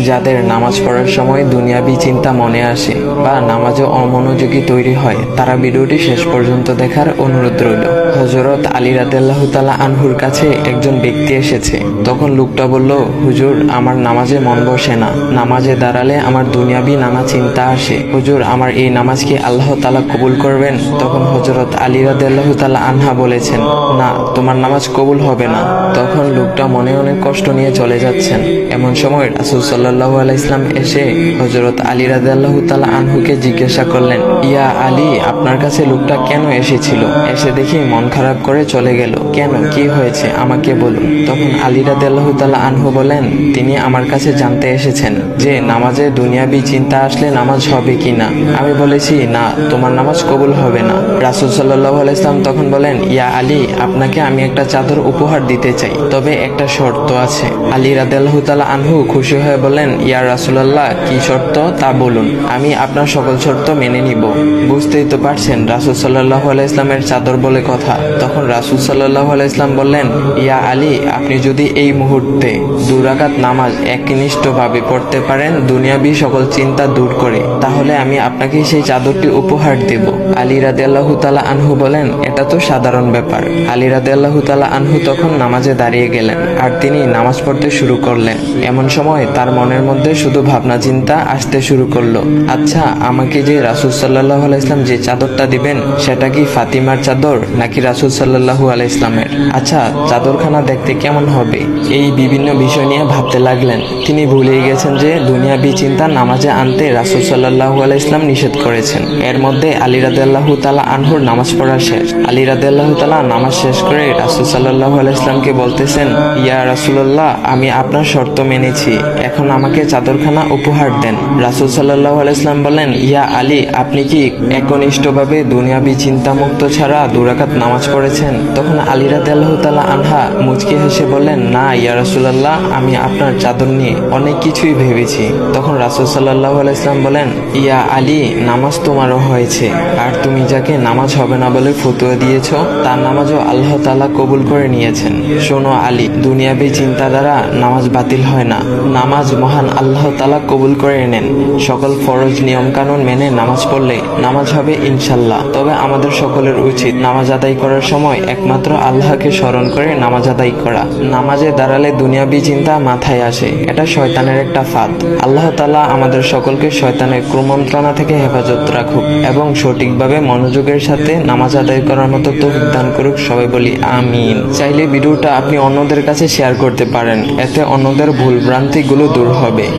যাদের নামাজ পড়ার সময় দুনিয়াবি চিন্তা মনে আসে বা নামাজে অমনোযোগী তৈরি হয়, তারা ভিডিওটি শেষ পর্যন্ত দেখার অনুরোধ রইল। হযরত আলী রাদিয়াল্লাহু তাআলা আনহুর কাছে একজন ব্যক্তি এসেছে। তখন লোকটা বলল, হুজুর, আমার নামাজে মন বসে না। নামাজে দাঁড়ালে আমার দুনিয়াবি নানা চিন্তা আসে। হুজুর, আমার এই নামাজ কি আল্লাহ তাআলা কবুল করবেন? তখন হযরত আলী রাদিয়াল্লাহু তাআলা আনহা বলেছেন, না, তোমার নামাজ কবুল হবে না। তখন লোকটা মনে অনেক কষ্ট নিয়ে চলে যাচ্ছেন। এমন সময় রাসূল সাল্লাল্লাহু আলাইহি ওয়াসাল্লাম এসে হযরত আলী রাদিয়াল্লাহু তাআলা আনহুকে জিজ্ঞাসা করলেন, ইয়া আলী, আপনার কাছে লোকটা কেন এসেছিল? এসে দেখি মন খারাপ করে চলে গেল। কেন, কি হয়েছে আমাকে বলুন। তখন আলী রাদিয়াল্লাহু তাআলা আনহু বলেন, তিনি আমার কাছে জানতে এসেছেন যে নামাজে দুনিয়াবি চিন্তা আসলে নামাজ হবে কিনা। আমি বলেছি, না, তোমার নামাজ কবুল হবে না। রাসূল সাল্লাল্লাহু আলাইহি ওয়াসাল্লাম তখন বলেন, ইয়া আলী, আপনাকে আমি একটা চাদর উপহার দিতে চাই, তবে একটা শর্ত আছে। আলী রাদিয়াল্লাহু তাআলা আনহু খুশি হয়ে বলেন, ইয়া রাসূলুল্লাহ, কি শর্ত তা বলুন, আমি আপনার সকল শর্ত মেনে নিব। বুঝতেই তো পারছেন রাসূল সাল্লাল্লাহু আলাইহি ওয়াসাল্লামের চাদর বলে কথা। তখন রাসূল সাল্লাল্লাহু আলাইহি ওয়াসাল্লাম বললেন, ইয়া আলী, আপনি যদি এই মুহূর্তে 2 রাকাত নামাজ একনিষ্ঠভাবে পড়তে পারেন দুনিয়াবি সকল চিন্তা দূর করে, তাহলে আমি আপনাকে সেই চাদরটি উপহার দেব। আলী রাদিয়াল্লাহু তাআলা আনহু বলেন, এটা তো সাধারণ ব্যাপার। আলী রাদিয়াল্লাহু তাআলা আনহু তখন নামাজে দাঁড়িয়ে গেলেন আর তিনি নামাজ পড়তে শুরু করলেন। এমন সময় তার মনের মধ্যে শুধু ভাবনা চিন্তা আসতে শুরু করলো, আচ্ছা, আমাকে যে রাসূল সাল্লাল্লাহু আলাইহি ওয়াসাল্লাম যে চাদরটা দিবেন সেটা কি ফাতিমার চাদর নাকি রাসূল সাল্লাল্লাহু আলাইহি ওয়াসাল্লামের? আচ্ছা, চাদরখানা দেখতে কেমন হবে? এই বিভিন্ন বিষয় নিয়ে ভাবতে লাগলেন। তিনি ভুলেই গেছেন যে দুনিয়াবি চিন্তা নামাজে আনতে রাসূল সাল্লাল্লাহু আলাইহি ওয়াসাল্লাম নিষেধ করেছেন। এর মধ্যে আলী রাদিয়াল্লাহু তাআলা আনহুর নামাজ পড়া শেষ। আলী রাদিয়াল্লাহু তাআলা নামাজ শেষ করে রাসূল সাল্লাল্লাহু আলাইহি ওয়াসাল্লামকে বলতেছেন, ইয়া রাসূলুল্লাহ, আমি আপনার শর্ত মেনেছি, এখন আমাকে চাদরখানা উপহার দেন। রাসূল সাল্লাল্লাহু আলাইহি ওয়াসাল্লাম বলেন, ইয়া আলী, আপনি কি একনিষ্ঠভাবে দুনিয়াবি চিন্তা মুক্ত ছাড়া 2 রাকাত নামাজ পড়েছেন? তখন আলী রাদিয়াল্লাহু তাআলা আনহা মুচকি হেসে বললেন, না ইয়া রাসূলুল্লাহ, আমি আপনার চাদর নিয়ে অনেক কিছুই ভেবেছি। তখন রাসূল সাল্লাল্লাহু আলাইহি ওয়াসাল্লাম বলেন, ইয়া আলী, নামাজ তোমারও হয়েছে, আর তুমি যাকে নামাজ হবে না বলে ফতোয়া দিয়েছ তার নামাজও আল্লাহ তাআলা কবুল করে নিয়েছেন। শোনো আলী, দুনিয়াবি চিন্তা দ্বারা নামাজ বাতিল হয় না, নামাজ মহান আল্লাহ তাআলা কবুল করে নেন। সকল ফরজ নিয়ম কানুন মেনে নামাজ পড়লে নামাজ হবে ইনশাল্লাহ। তবে আমাদের সকলের উচিত নামাজ আদায় করার সময় একমাত্র আল্লাহকে স্মরণ করে নামাজ আদায় করা। নামাজে দাঁড়ালে দুনিয়াবি চিন্তা মাথায় আসে, এটা শয়তানের একটা ফাঁদ। আল্লাহ তাআলা আমাদের সকলকে শয়তানের কুমন্ত্রণা থেকে হেফাজত রাখুক এবং সঠিকভাবে মনোযোগের সাথে নামাজ আদায় করার মতো তৌফিক দান করুক। সবাই বলি আমিন। চাইলে ভিডিওটা আপনি অন্যদের কাছে শেয়ার করতে পারেন, এতে অন্যদের ভুল ভ্রান্তিগুলো দূর হবে।